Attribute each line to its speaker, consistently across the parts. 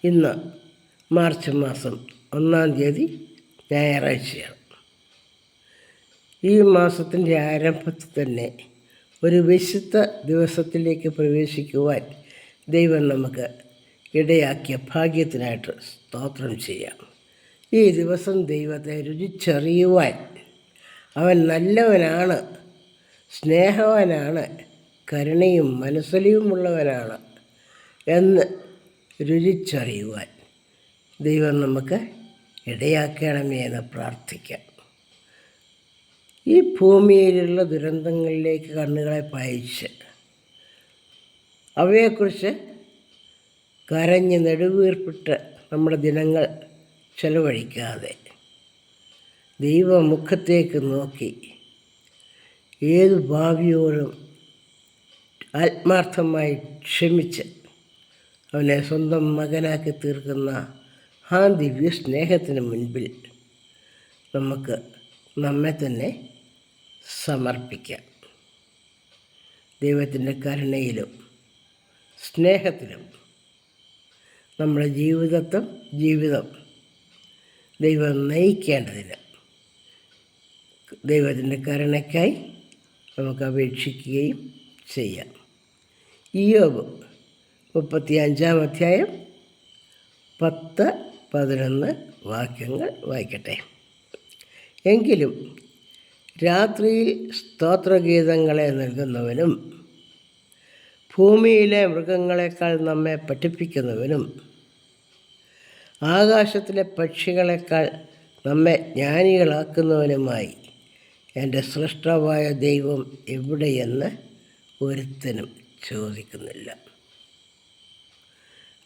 Speaker 1: ഇന്ന് മാർച്ച് മാസം 1-ാം തീയതി ഞായറാഴ്ചയാണ്. ഈ മാസത്തിൻ്റെ ആരംഭത്തിൽ തന്നെ ഒരു വിശുദ്ധ ദിവസത്തിലേക്ക് പ്രവേശിക്കുവാൻ ദൈവം നമുക്ക് ഇടയാക്കിയ ഭാഗ്യത്തിനായിട്ട് സ്തോത്രം ചെയ്യാം. ഈ ദിവസം ദൈവത്തെ രുചിച്ചറിയുവാൻ, അവൻ നല്ലവനാണ്, സ്നേഹവാനാണ്, കരുണയും മനസ്സലിവുമുള്ളവനാണ് എന്ന് രുചിച്ചറിയുവാൻ ദൈവം നമുക്ക് ഇടയാക്കണമേ എന്ന് പ്രാർത്ഥിക്കാം. ഈ ഭൂമിയിലുള്ള ദുരന്തങ്ങളിലേക്ക് കണ്ണുകളെ പായിച്ച് അവയെക്കുറിച്ച് കരഞ്ഞ് നെടുവീർപ്പിട്ട് നമ്മുടെ ദിനങ്ങൾ ചെലവഴിക്കാതെ ദൈവമുഖത്തേക്ക് നോക്കി ഏതു ഭാവിയോടും ആത്മാർത്ഥമായി ക്ഷമിച്ച് അവനെ സ്വന്തം മകനാക്കി തീർക്കുന്ന ആ ദിവ്യ സ്നേഹത്തിന് മുൻപിൽ നമുക്ക് നമ്മെ തന്നെ സമർപ്പിക്കാം. ദൈവത്തിൻ്റെ കരുണയിലും സ്നേഹത്തിലും നമ്മുടെ ജീവിതം ദൈവം നയിക്കേണ്ടതിന് ദൈവത്തിൻ്റെ കരുണയ്ക്കായി നമുക്ക് അപേക്ഷിക്കുകയും ചെയ്യാം. ഇയ്യോബ് 35-ാം അധ്യായം 10-11 വാക്യങ്ങൾ വായിക്കട്ടെ. എങ്കിലും രാത്രിയിൽ സ്തോത്രഗീതങ്ങളെ നൽകുന്നവനും ഭൂമിയിലെ മൃഗങ്ങളെക്കാൾ നമ്മെ പഠിപ്പിക്കുന്നവനും ആകാശത്തിലെ പക്ഷികളെക്കാൾ നമ്മെ ജ്ഞാനികളാക്കുന്നവനുമായി എൻ്റെ സൃഷ്ടാവായ ദൈവം എവിടെയെന്ന് ഒരുത്തനും ചോദിക്കുന്നില്ല.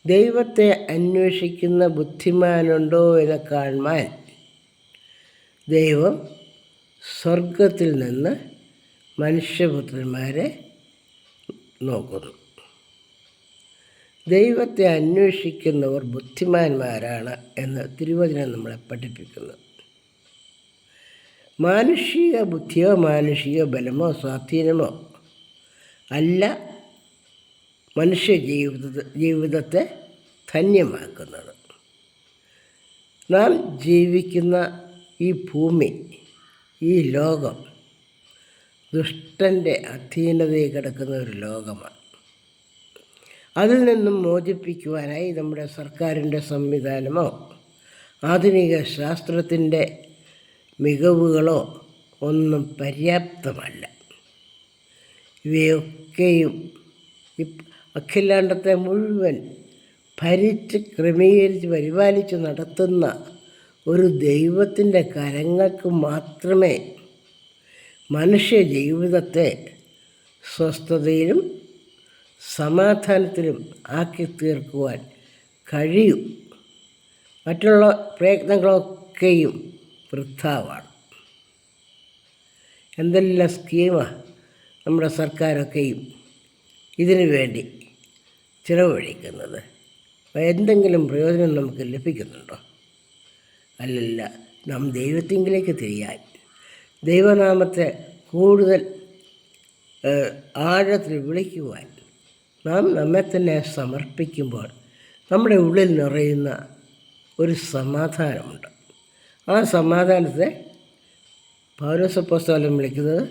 Speaker 1: ദൈവത്തെ അന്വേഷിക്കുന്ന ബുദ്ധിമാനുണ്ടോ എന്ന് കാണുവാൻ ദൈവം സ്വർഗത്തിൽ നിന്ന് മനുഷ്യപുത്രന്മാരെ നോക്കുന്നു. ദൈവത്തെ അന്വേഷിക്കുന്നവർ ബുദ്ധിമാന്മാരാണ് എന്ന് തിരുവചനം നമ്മളെ പഠിപ്പിക്കുന്നു. മാനുഷിക ബുദ്ധിയോ മാനുഷിക ബലമോ സ്വാധീനമോ അല്ല മനുഷ്യ ജീവിതത്തെ ധന്യമാക്കുന്നത്. നാം ജീവിക്കുന്ന ഈ ഭൂമി, ഈ ലോകം ദുഷ്ടൻ്റെ അധീനതയിൽ കിടക്കുന്ന ഒരു ലോകമാണ്. അതിൽ നിന്നും മോചിപ്പിക്കുവാനായി നമ്മുടെ സർക്കാരിൻ്റെ സംവിധാനമോ ആധുനിക ശാസ്ത്രത്തിൻ്റെ മികവുകളോ ഒന്നും പര്യാപ്തമല്ല. ഇവയൊക്കെയും അഖിലാണ്ടത്തെ മുഴുവൻ ഭരിച്ച് ക്രമീകരിച്ച് പരിപാലിച്ച് നടത്തുന്ന ഒരു ദൈവത്തിൻ്റെ കരങ്ങൾക്ക് മാത്രമേ മനുഷ്യ ജീവിതത്തെ സ്വസ്ഥതയിലും സമാധാനത്തിലും ആക്കി തീർക്കുവാൻ കഴിയും. മറ്റുള്ള പ്രയത്നങ്ങളൊക്കെയും വൃഥാവാണ്. എന്തെല്ലാം സ്കീമാണ് നമ്മുടെ സർക്കാരൊക്കെയും ഇതിനു വേണ്ടി ചിലവഴിക്കുന്നത്. എന്തെങ്കിലും പ്രയോജനം നമുക്ക് ലഭിക്കുന്നുണ്ടോ? അല്ലല്ല. നാം ദൈവത്തിങ്കിലേക്ക് തിരിയാൻ, ദൈവനാമത്തെ കൂടുതൽ ആഴത്തിൽ വിളിക്കുവാൻ നാം നമ്മെ തന്നെ സമർപ്പിക്കുമ്പോൾ നമ്മുടെ ഉള്ളിൽ നിറയുന്ന ഒരു സമാധാനമുണ്ട്. ആ സമാധാനത്തെ പൗലോസപ്പോസ്തലൻ വിളിക്കുന്നത്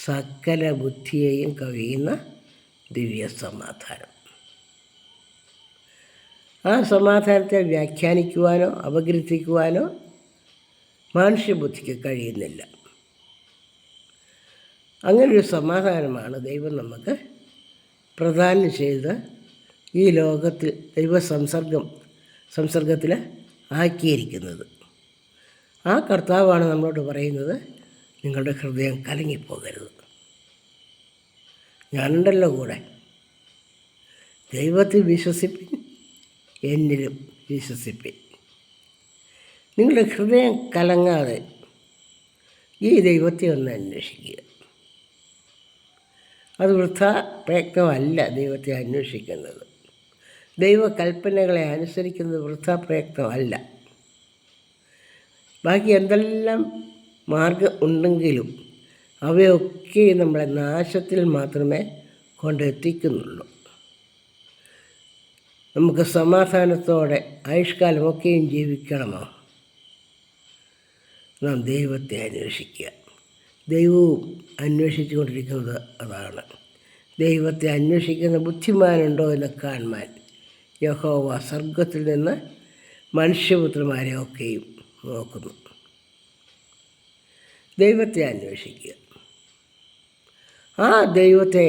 Speaker 1: സകല ബുദ്ധിയെയും കവിയുന്ന ദിവ്യ സമാധാനം. ആ സമാധാനത്തെ വ്യാഖ്യാനിക്കുവാനോ അപഗ്രഥിക്കുവാനോ മനുഷ്യബുദ്ധിക്ക് കഴിയുന്നില്ല. അങ്ങനൊരു സമാധാനമാണ് ദൈവം നമുക്ക് പ്രദാനം ചെയ്ത് ഈ ലോകത്തിൽ സംസർഗത്തിൽ ആക്കിയിരിക്കുന്നത്. ആ കർത്താവാണ് നമ്മളോട് പറയുന്നത്, നിങ്ങളുടെ ഹൃദയം കലങ്ങിപ്പോകരുത്, ഞാനുണ്ടല്ലോ കൂടെ. ദൈവത്തിൽ വിശ്വസിപ്പിൻ, എന്നിലും വിശ്വസിപ്പിൻ. നിങ്ങളുടെ ഹൃദയം കലങ്ങാതെ ഈ ദൈവത്തെ ഒന്ന് അന്വേഷിക്കുക. അത് വൃഥാ പ്രയത്നമല്ല ദൈവത്തെ അന്വേഷിക്കുന്നത്. ദൈവകൽപ്പനകളെ അനുസരിക്കുന്നത് വൃഥാ പ്രയത്നമല്ല. ബാക്കി എന്തെല്ലാം മാർഗം ഉണ്ടെങ്കിലും അവയൊക്കെ നമ്മളെ നാശത്തിൽ മാത്രമേ കൊണ്ടെത്തിക്കുന്നുള്ളൂ. നമുക്ക് സമാധാനത്തോടെ ആയുഷ്കാലമൊക്കെയും ജീവിക്കണമോ? നാം ദൈവത്തെ അന്വേഷിക്കുക. ദൈവവും അന്വേഷിച്ചു കൊണ്ടിരിക്കുന്നത് അതാണ്. ദൈവത്തെ അന്വേഷിക്കുന്ന ബുദ്ധിമാനുണ്ടോ എന്ന് കാണുവാൻ യഹോവ സ്വർഗത്തിൽ നിന്ന് മനുഷ്യപുത്രന്മാരെയൊക്കെയും നോക്കുന്നു. ദൈവത്തെ അന്വേഷിക്കുക. ആ ദൈവത്തെ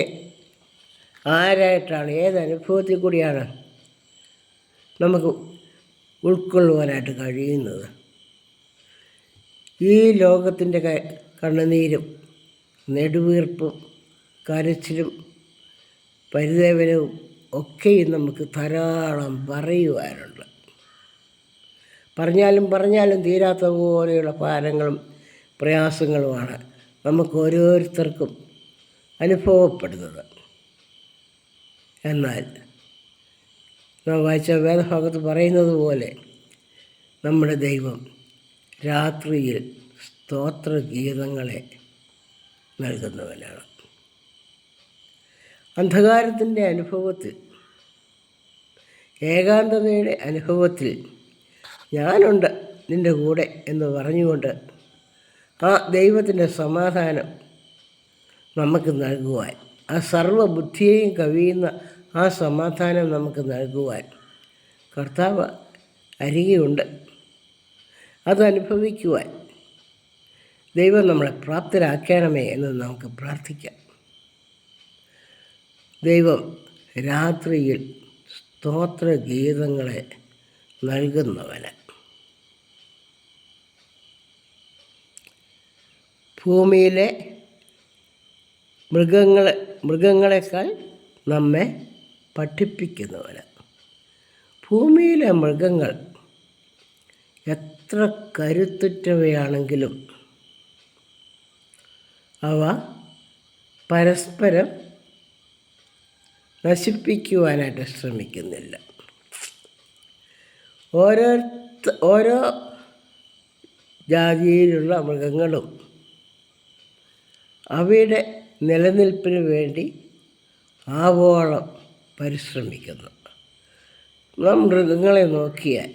Speaker 1: ആരായിട്ടാണ്, ഏതനുഭവത്തിൽ കൂടിയാണ് നമുക്ക് ഉൾക്കൊള്ളുവാനായിട്ട് കഴിയുന്നത്? ഈ ലോകത്തിൻ്റെ കണ്ണുനീരും നെടുവീർപ്പും കരച്ചിലും പരിദേവനവും ഒക്കെയും നമുക്ക് ധാരാളം പറയുവാനുണ്ട്. പറഞ്ഞാലും തീരാത്ത പോലെയുള്ള ഭാരങ്ങളും പ്രയാസങ്ങളുമാണ് നമുക്ക് ഓരോരുത്തർക്കും അനുഭവപ്പെടുന്നത്. എന്നാൽ നാം വായിച്ച വേദഭാഗത്ത് പറയുന്നത് പോലെ നമ്മുടെ ദൈവം രാത്രിയിൽ സ്തോത്രഗീതങ്ങളെ നൽകുന്നവനാണ്. അന്ധകാരത്തിൻ്റെ അനുഭവത്തിൽ, ഏകാന്തതയുടെ അനുഭവത്തിൽ ഞാനുണ്ട് നിൻ്റെ കൂടെ എന്ന് പറഞ്ഞുകൊണ്ട് ആ ദൈവത്തിൻ്റെ സമാധാനം നമുക്ക് നൽകുവാൻ, ആ സർവ്വബുദ്ധിയെയും കവിയുന്ന ആ സമാധാനം നമുക്ക് നൽകുവാൻ കർത്താവ് അരികെയുണ്ട്. അതനുഭവിക്കുവാൻ ദൈവം നമ്മളെ പ്രാപ്തരാക്കണമേ എന്ന് നമുക്ക് പ്രാർത്ഥിക്കാം. ദൈവം രാത്രിയിൽ സ്തോത്രഗീതങ്ങളെ നൽകുന്നവന്. ഭൂമിയിലെ മൃഗങ്ങളെക്കാൾ നമ്മെ പഠിപ്പിക്കുന്നവന്. ഭൂമിയിലെ മൃഗങ്ങൾ എത്ര കരുത്തുറ്റവയാണെങ്കിലും അവ പരസ്പരം നശിപ്പിക്കുവാനായിട്ട് ശ്രമിക്കുന്നില്ല. ഓരോ ജാതിയിലുള്ള മൃഗങ്ങളും അവയുടെ നിലനിൽപ്പിന് വേണ്ടി ആവോളം പരിശ്രമിക്കുന്നു. നാം മൃഗങ്ങളെ നോക്കിയാൽ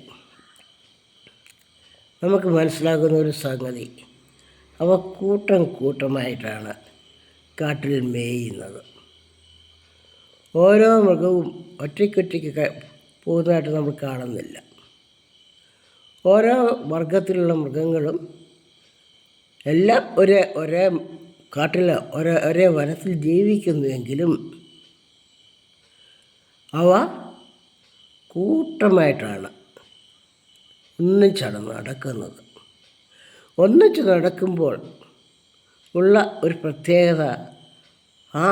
Speaker 1: നമുക്ക് മനസ്സിലാകുന്ന ഒരു സംഗതി, അവ കൂട്ടമായിട്ടാണ് കാട്ടിൽ മേയുന്നത്. ഓരോ മൃഗവും ഒറ്റയ്ക്കൊറ്റയ്ക്ക് പോകുന്നതായിട്ട് നമ്മൾ കാണുന്നില്ല. ഓരോ വർഗത്തിലുള്ള മൃഗങ്ങളും എല്ലാം ഒരേ കാട്ടിൽ ഒരേ വനത്തിൽ ജീവിക്കുന്നുവെങ്കിലും അവ കൂട്ടമായിട്ടാണ് ഒന്നിച്ചാണ് നടക്കുന്നത്. ഒന്നിച്ച് നടക്കുമ്പോൾ ഉള്ള ഒരു പ്രത്യേകത, ആ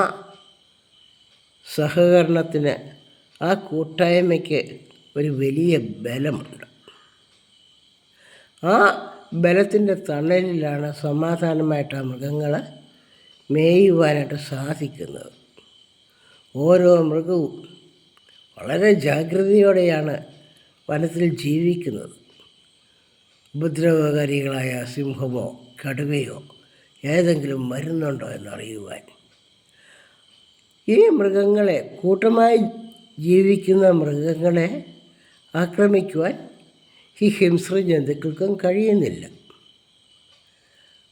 Speaker 1: സഹകരണത്തിന്, ആ കൂട്ടായ്മയ്ക്ക് ഒരു വലിയ ബലമുണ്ട്. ആ ബലത്തിൻ്റെ തണലിലാണ് സമാധാനമായിട്ട് ആ മൃഗങ്ങളെ മേയുവാനായിട്ട് സാധിക്കുന്നത്. ഓരോ മൃഗവും വളരെ ജാഗ്രതയോടെയാണ് വനത്തിൽ ജീവിക്കുന്നത്. ഉപദ്രവകാരികളായ സിംഹമോ കടുവയോ ഏതെങ്കിലും വരുന്നുണ്ടോ എന്നറിയുവാൻ. ഈ മൃഗങ്ങളെ, കൂട്ടമായി ജീവിക്കുന്ന മൃഗങ്ങളെ ആക്രമിക്കുവാൻ ഈ ഹിംസ്ര ജന്തുക്കൾക്കും കഴിയുന്നില്ല.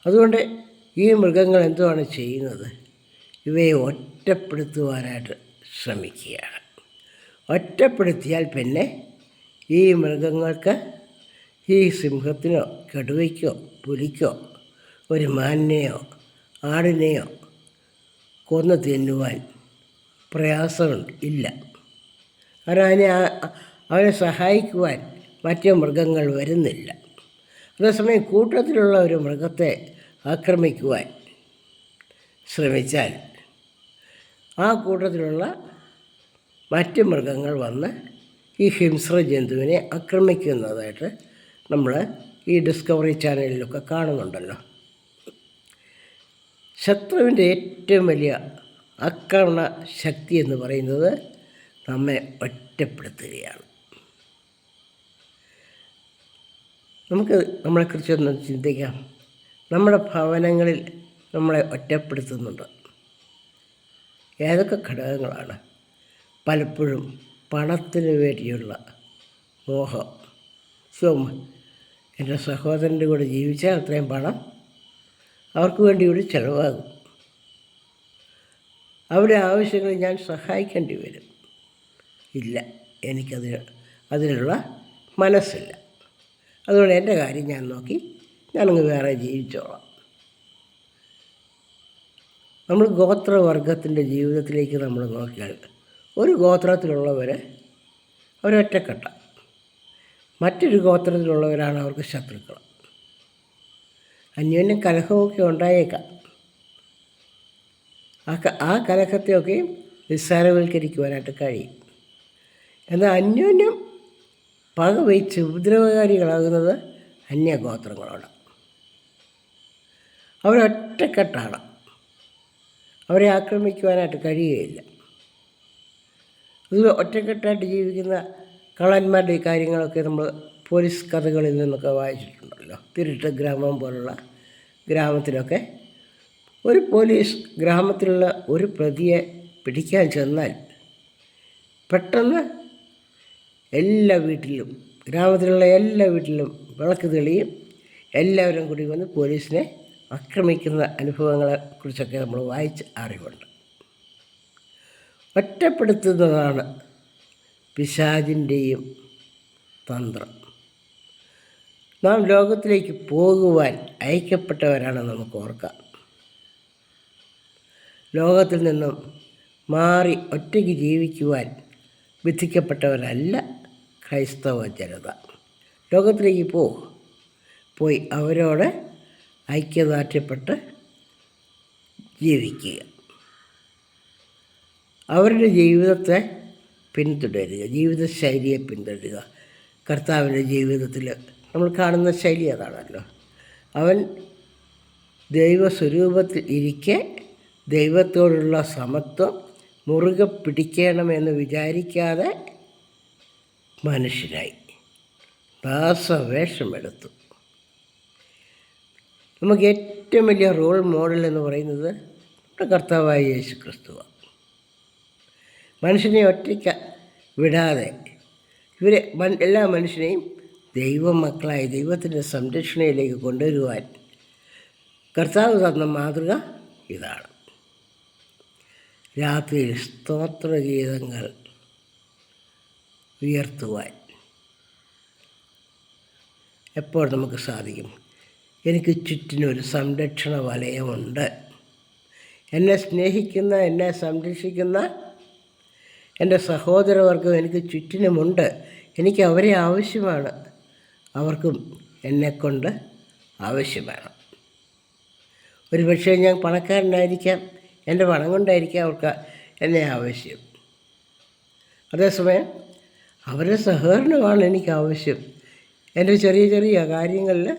Speaker 1: അതുകൊണ്ട് ഈ മൃഗങ്ങൾ എന്തുവാണ് ചെയ്യുന്നത്? ഇവയെ ഒറ്റപ്പെടുത്തുവാനായിട്ട് ശ്രമിക്കുകയാണ്. ഒറ്റപ്പെടുത്തിയാൽ പിന്നെ ഈ മൃഗങ്ങൾക്ക്, ഈ സിംഹത്തിനോ കടുവയ്ക്കോ പുലിക്കോ ഒരു മാനിനെയോ ആടിനെയോ കൊന്നു തിന്നുവാൻ പ്രയാസമില്ല. കാരണം അവരെ സഹായിക്കുവാൻ മറ്റ് മൃഗങ്ങൾ വരുന്നില്ല. അതേസമയം കൂട്ടത്തിലുള്ള ഒരു മൃഗത്തെ ആക്രമിക്കുവാൻ ശ്രമിച്ചാൽ ആ കൂട്ടത്തിലുള്ള മറ്റ് മൃഗങ്ങൾ വന്ന് ഈ ഹിംസ്ര ജന്തുവിനെ ആക്രമിക്കുന്നതായിട്ട് നമ്മൾ ഈ ഡിസ്കവറി ചാനലിലൊക്കെ കാണുന്നുണ്ടല്ലോ. ശത്രുവിൻ്റെ ഏറ്റവും വലിയ ആക്രമണ ശക്തി എന്ന് പറയുന്നത് നമ്മെ ഒറ്റപ്പെടുത്തുകയാണ്. നമുക്ക് നമ്മളെക്കുറിച്ചൊന്ന് ചിന്തിക്കാം. നമ്മുടെ ഭവനങ്ങളിൽ നമ്മളെ ഒറ്റപ്പെടുത്തുന്നുണ്ട്. ഏതൊക്കെ ഘടകങ്ങളാണ്? പലപ്പോഴും പണത്തിന് വേണ്ടിയുള്ള മോഹം. എൻ്റെ സഹോദരൻ്റെ കൂടെ ജീവിച്ചാൽ അത്രയും പണം അവർക്ക് വേണ്ടി ഇവിടെ ചിലവാകും. അവരുടെ ആവശ്യങ്ങൾ ഞാൻ സഹായിക്കേണ്ടി വരും. ഇല്ല, അതിനുള്ള മനസ്സില്ല. അതുകൊണ്ട് എൻ്റെ കാര്യം ഞാൻ നോക്കി ഞാനങ്ങ് വേറെ ജീവിച്ചോളാം. നമ്മൾ ഗോത്രവർഗത്തിൻ്റെ ജീവിതത്തിലേക്ക് നമ്മൾ നോക്കിയാൽ ഒരു ഗോത്രത്തിലുള്ളവർ അവരൊറ്റക്കെട്ട, മറ്റൊരു ഗോത്രത്തിലുള്ളവരാണ് അവർക്ക് ശത്രുക്കൾ. അന്യോന്യം കലഹമൊക്കെ ഉണ്ടായേക്കാം. ആ കലഹത്തെയൊക്കെയും നിസ്സാരവൽക്കരിക്കുവാനായിട്ട് കഴിയും. എന്നാൽ അന്യോന്യം പകവച്ച് ഉപദ്രവകാരികളാകുന്നത് അന്യഗോത്രങ്ങളോട്. അവരൊറ്റക്കെട്ടാണ്, അവരെ ആക്രമിക്കുവാനായിട്ട് കഴിയുകയില്ല. ഇത് ഒറ്റക്കെട്ടായിട്ട് ജീവിക്കുന്ന കള്ളന്മാരുടെ ഈ കാര്യങ്ങളൊക്കെ നമ്മൾ പോലീസ് കഥകളിൽ നിന്നൊക്കെ വായിച്ചിട്ടുണ്ടല്ലോ. തിരുട്ട് ഗ്രാമം പോലുള്ള ഗ്രാമത്തിലൊക്കെ ഒരു പോലീസ് ഗ്രാമത്തിലുള്ള ഒരു പ്രതിയെ പിടിക്കാൻ ചെന്നാൽ പെട്ടെന്ന് ഗ്രാമത്തിലുള്ള എല്ലാ വീട്ടിലും വിളക്ക് തെളിയും. എല്ലാവരും കൂടി വന്ന് പോലീസിനെ ആക്രമിക്കുന്ന അനുഭവങ്ങളെക്കുറിച്ചൊക്കെ നമ്മൾ വായിച്ച് അറിവുണ്ട്. ഒറ്റപ്പെടുത്തുന്നതാണ് പിശാചിൻ്റെയും തന്ത്രം. നാം ലോകത്തിലേക്ക് പോകുവാൻ അയക്കപ്പെട്ടവരാണ് നമുക്ക് ഓർക്കാം. ലോകത്തിൽ നിന്നും മാറി ഒറ്റയ്ക്ക് ജീവിക്കുവാൻ വിധിക്കപ്പെട്ടവരല്ല ക്രൈസ്തവ ജനത. ലോകത്തിലേക്ക് പോയി അവരോട് ഐക്യദാർഢ്യപ്പെട്ട് ജീവിക്കുക. അവരുടെ ജീവിതത്തെ പിന്തുടരുക, ജീവിതശൈലിയെ പിന്തുടരുക. കർത്താവിൻ്റെ ജീവിതത്തിൽ നമ്മൾ കാണുന്ന ശൈലി അതാണല്ലോ. അവൻ ദൈവസ്വരൂപത്തിൽ ഇരിക്കെ ദൈവത്തോടുള്ള സമത്വം മുറുകെ പിടിക്കണമെന്ന് വിചാരിക്കാതെ മനുഷ്യനായി ദാസവേഷമെടുത്തു. നമുക്ക് ഏറ്റവും വലിയ റോൾ മോഡൽ എന്ന് പറയുന്നത് നമ്മുടെ കർത്താവായ യേശു ക്രിസ്തുവാണ്. മനുഷ്യനെ ഒറ്റയ്ക്ക് വിടാതെ എല്ലാ മനുഷ്യനെയും ദൈവമക്കളായി ദൈവത്തിൻ്റെ സംരക്ഷണയിലേക്ക് കൊണ്ടുവരുവാൻ കർത്താവ് തന്ന മാതൃക ഇതാണ്. രാത്രിയിൽ സ്തോത്രഗീതങ്ങൾ ഉയർത്തുവാൻ എപ്പോൾ നമുക്ക് സാധിക്കും? എനിക്ക് ചുറ്റിനൊരു സംരക്ഷണ വലയമുണ്ട്. എന്നെ സ്നേഹിക്കുന്ന, എന്നെ സംരക്ഷിക്കുന്ന എൻ്റെ സഹോദരവർഗം എനിക്ക് ചുറ്റിനുമുണ്ട്. എനിക്ക് അവരെ ആവശ്യമാണ്, അവർക്കും എന്നെക്കൊണ്ട് ആവശ്യമാണ്. ഒരു പക്ഷേ ഞാൻ പണക്കാരനായിരിക്കാം, എൻ്റെ പണം കൊണ്ടായിരിക്കാം അവർക്ക് എന്നെ ആവശ്യം. അതേസമയം അവരുടെ സഹകരണമാണ് എനിക്ക് ആവശ്യം. എൻ്റെ ചെറിയ ചെറിയ കാര്യങ്ങളിൽ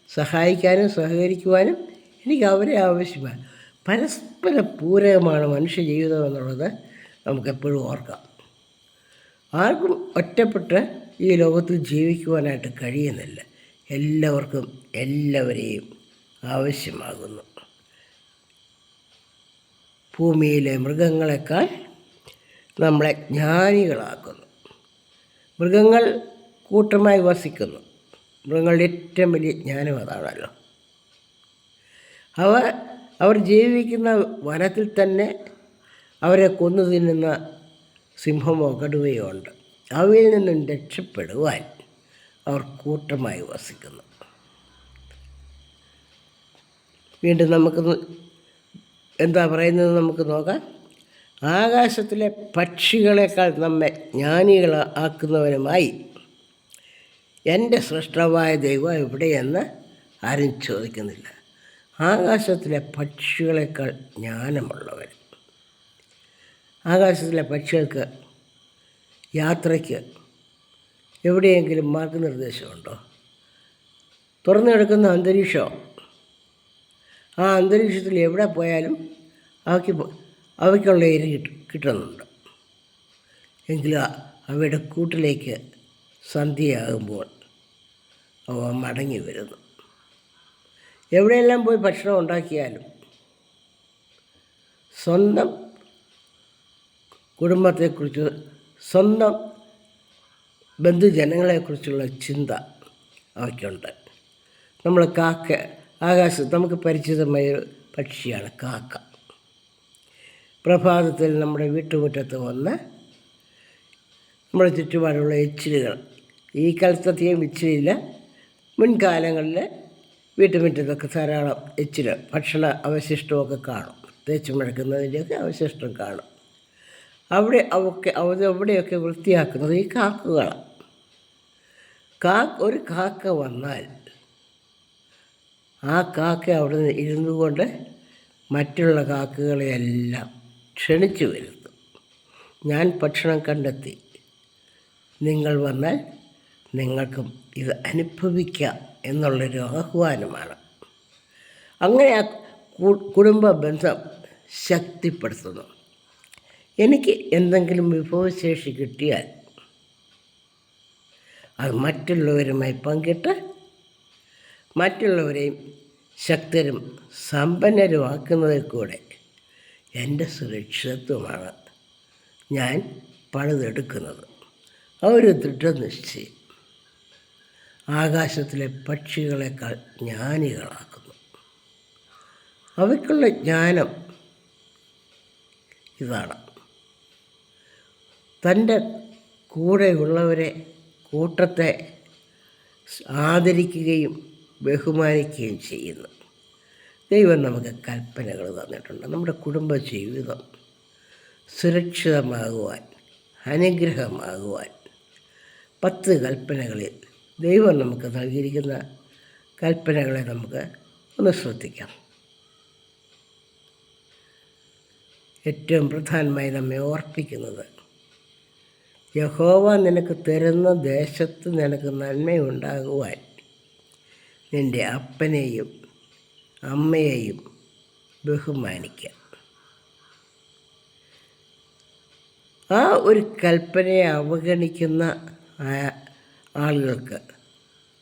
Speaker 1: സഹായിക്കാനും സഹകരിക്കുവാനും എനിക്ക് അവരെ ആവശ്യമാണ്. പരസ്പര പൂരകമാണ് മനുഷ്യ ജീവിതം എന്നുള്ളത് നമുക്കെപ്പോഴും ഓർക്കാം. ആർക്കും ഒറ്റപ്പെട്ട് ഈ ലോകത്ത് ജീവിക്കുവാനായിട്ട് കഴിയുന്നില്ല. എല്ലാവർക്കും എല്ലാവരെയും ആവശ്യമാകുന്നു. ഭൂമിയിലെ മൃഗങ്ങളെക്കാൾ നമ്മളെ ജ്ഞാനികളാക്കുന്നു. മൃഗങ്ങൾ കൂട്ടമായി വസിക്കുന്നു. മൃഗങ്ങളുടെ ഏറ്റവും വലിയ ജ്ഞാനം അതാണല്ലോ. അവർ ജീവിക്കുന്ന വനത്തിൽ തന്നെ അവരെ കൊന്നു തിന്നുന്ന സിംഹമോ കടുവയോ ഉണ്ട്. അവയിൽ നിന്നും രക്ഷപ്പെടുവാൻ അവർ കൂട്ടമായി വസിക്കുന്നു. വീണ്ടും നമുക്ക് എന്താ പറയുന്നത് നമുക്ക് നോക്കാം. ആകാശത്തിലെ പക്ഷികളെക്കാൾ നമ്മെ ജ്ഞാനികളാക്കുന്നവനുമായി എൻ്റെ സൃഷ്ടാവായ ദൈവം എവിടെയെന്ന് ആരും ചോദിക്കുന്നില്ല. ആകാശത്തിലെ പക്ഷികളെക്കാൾ ജ്ഞാനമുള്ളവർ. ആകാശത്തിലെ പക്ഷികൾക്ക് യാത്രയ്ക്ക് എവിടെയെങ്കിലും മാർഗനിർദ്ദേശമുണ്ടോ? തുറന്നു കിടക്കുന്ന അന്തരീക്ഷം, ആ അന്തരീക്ഷത്തിൽ എവിടെ പോയാലും അവയ്ക്കുള്ള ഇര കിട്ടുന്നുണ്ട്. എങ്കിലും അവയുടെ കൂട്ടിലേക്ക് സന്ധ്യയാകുമ്പോൾ അവ മടങ്ങി വരുന്നു. എവിടെയെല്ലാം പോയി ഭക്ഷണം ഉണ്ടാക്കിയാലും സ്വന്തം കുടുംബത്തെക്കുറിച്ച് സ്വന്തം ബന്ധുജനങ്ങളെക്കുറിച്ചുള്ള ചിന്ത അവയ്ക്കുണ്ട്. നമ്മൾ ആകാശത്ത് നമുക്ക് പരിചിതമായ പക്ഷിയാണ് കാക്ക. പ്രഭാതത്തിൽ നമ്മുടെ വീട്ടുമുറ്റത്ത് വന്ന് നമ്മുടെ ചുറ്റുപാടുള്ള എച്ചിലുകൾ, ഈ കാലത്തധികം എച്ചിലില്ല, മുൻകാലങ്ങളിൽ വീട്ടുമുറ്റത്തൊക്കെ ധാരാളം എച്ചിൽ, ഭക്ഷണ അവശിഷ്ടമൊക്കെ കാണും, തേച്ച് മുഴക്കുന്നതിൻ്റെയൊക്കെ അവശിഷ്ടം കാണും. അവിടെയൊക്കെ വൃത്തിയാക്കുന്നത് ഈ കാക്കകളാണ്. ഒരു കാക്ക വന്നാൽ ആ കാക്ക അവിടെ നിന്ന് ഇരുന്നു കൊണ്ട് മറ്റുള്ള കാക്കകളെയെല്ലാം ക്ഷണിച്ചു വരുന്നു. ഞാൻ ഭക്ഷണം കണ്ടെത്തി, നിങ്ങൾ വന്നാൽ നിങ്ങൾക്കും ഇത് അനുഭവിക്കാം എന്നുള്ളൊരു ആഹ്വാനമാണ്. അങ്ങനെ ആ കുടുംബ ബന്ധം ശക്തിപ്പെടുത്തുന്നു. എനിക്ക് എന്തെങ്കിലും വിഭവശേഷി കിട്ടിയാൽ അത് മറ്റുള്ളവരുമായി പങ്കിട്ട് മറ്റുള്ളവരെയും ശക്തരും സമ്പന്നരുമാക്കുന്നതിൽ കൂടെ എൻ്റെ സുരക്ഷിതത്വമാണ് ഞാൻ പണിതെടുക്കുന്നത്. ആ ഒരു ദൃഢനിശ്ചയം ആകാശത്തിലെ പക്ഷികളെക്കാൾ ജ്ഞാനികളാക്കുന്നു. അവയ്ക്കുള്ള ജ്ഞാനം ഇതാണ്: തൻ്റെ കൂടെയുള്ളവരെ, കൂട്ടത്തെ ആദരിക്കുകയും ബഹുമാനിക്കുകയും ചെയ്യുന്നു. ദൈവം നമുക്ക് കൽപ്പനകൾ തന്നിട്ടുണ്ട്. നമ്മുടെ കുടുംബ ജീവിതം സുരക്ഷിതമാകുവാൻ, അനുഗ്രഹമാകുവാൻ 10 കൽപ്പനകളിൽ ദൈവം നമുക്ക് നൽകിയിരിക്കുന്ന കൽപ്പനകളെ നമുക്ക് ഒന്ന് ശ്രദ്ധിക്കാം. ഏറ്റവും പ്രധാനമായി നമ്മെ ഓർപ്പിക്കുന്നത്, യഹോവ നിനക്ക് തരുന്ന ദേശത്ത് നിനക്ക് നന്മയുണ്ടാകുവാൻ നിൻ്റെ അപ്പനെയും അമ്മയെയും ബഹുമാനിക്കുക. ആ ഒരു കൽപ്പനയെ അവഗണിക്കുന്ന ആളുകൾക്ക്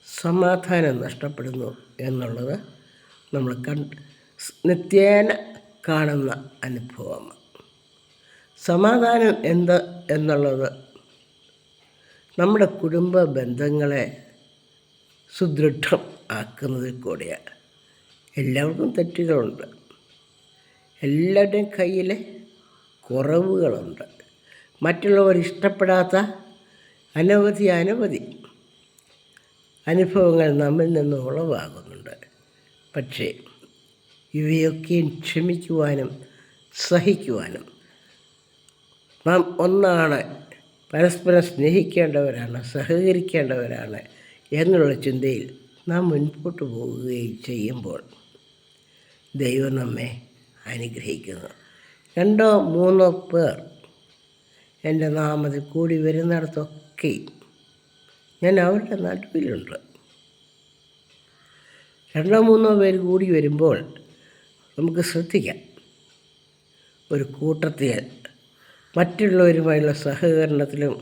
Speaker 1: സമാധാനം നഷ്ടപ്പെടുന്നു എന്നുള്ളത് നമ്മൾ നിത്യേന കാണുന്ന അനുഭവമാണ്. സമാധാനം എന്നുള്ളത് നമ്മുടെ കുടുംബ ബന്ധങ്ങളെ സുദൃഢം ആക്കുന്നതിൽ കൂടെയാണ്. എല്ലാവർക്കും തെറ്റുകളുണ്ട്, എല്ലാവരുടെയും കയ്യിൽ കുറവുകളുണ്ട്, മറ്റുള്ളവർ ഇഷ്ടപ്പെടാത്ത അനവധി അനുഭവങ്ങൾ നമ്മിൽ നിന്ന് ഉളവാകുന്നുണ്ട്. പക്ഷേ ഇവയൊക്കെയും ക്ഷമിക്കുവാനും സഹിക്കുവാനും നാം ഒന്നാണ്, പരസ്പരം സ്നേഹിക്കേണ്ടവരാണ്, സഹകരിക്കേണ്ടവരാണ് എന്നുള്ള ചിന്തയിൽ നാം മുൻപോട്ട് പോകുകയും ചെയ്യുമ്പോൾ ദൈവം നമ്മെ അനുഗ്രഹിക്കുന്നു. 2 or 3 പേർ എൻ്റെ നാമത്തിൽ കൂടി വരുന്നിടത്തൊക്കെ ഞാൻ അവരുടെ നടുവിലുണ്ട്. 2 or 3 പേർ കൂടി വരുമ്പോൾ നമുക്ക് ശ്രദ്ധിക്കാം, ഒരു കൂട്ടത്തിൽ മറ്റുള്ളവരുമായുള്ള സഹകരണത്തിലും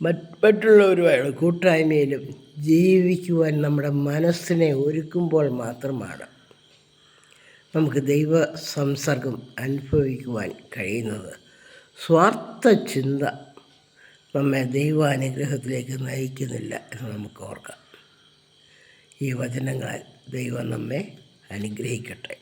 Speaker 1: മറ്റുള്ളവരുമായുള്ള കൂട്ടായ്മയിലും ജീവിക്കുവാൻ നമ്മുടെ മനസ്സിനെ ഒരുക്കുമ്പോൾ മാത്രമാണ് നമുക്ക് ദൈവ സംസർഗം അനുഭവിക്കുവാൻ കഴിയുന്നത്. സ്വാർത്ഥ ചിന്ത നമ്മെ ദൈവാനുഗ്രഹത്തിലേക്ക് നയിക്കുന്നില്ല എന്ന് നമുക്ക് ഓർക്കാം. ഈ വചനങ്ങളാൽ ദൈവം നമ്മെ അനുഗ്രഹിക്കട്ടെ.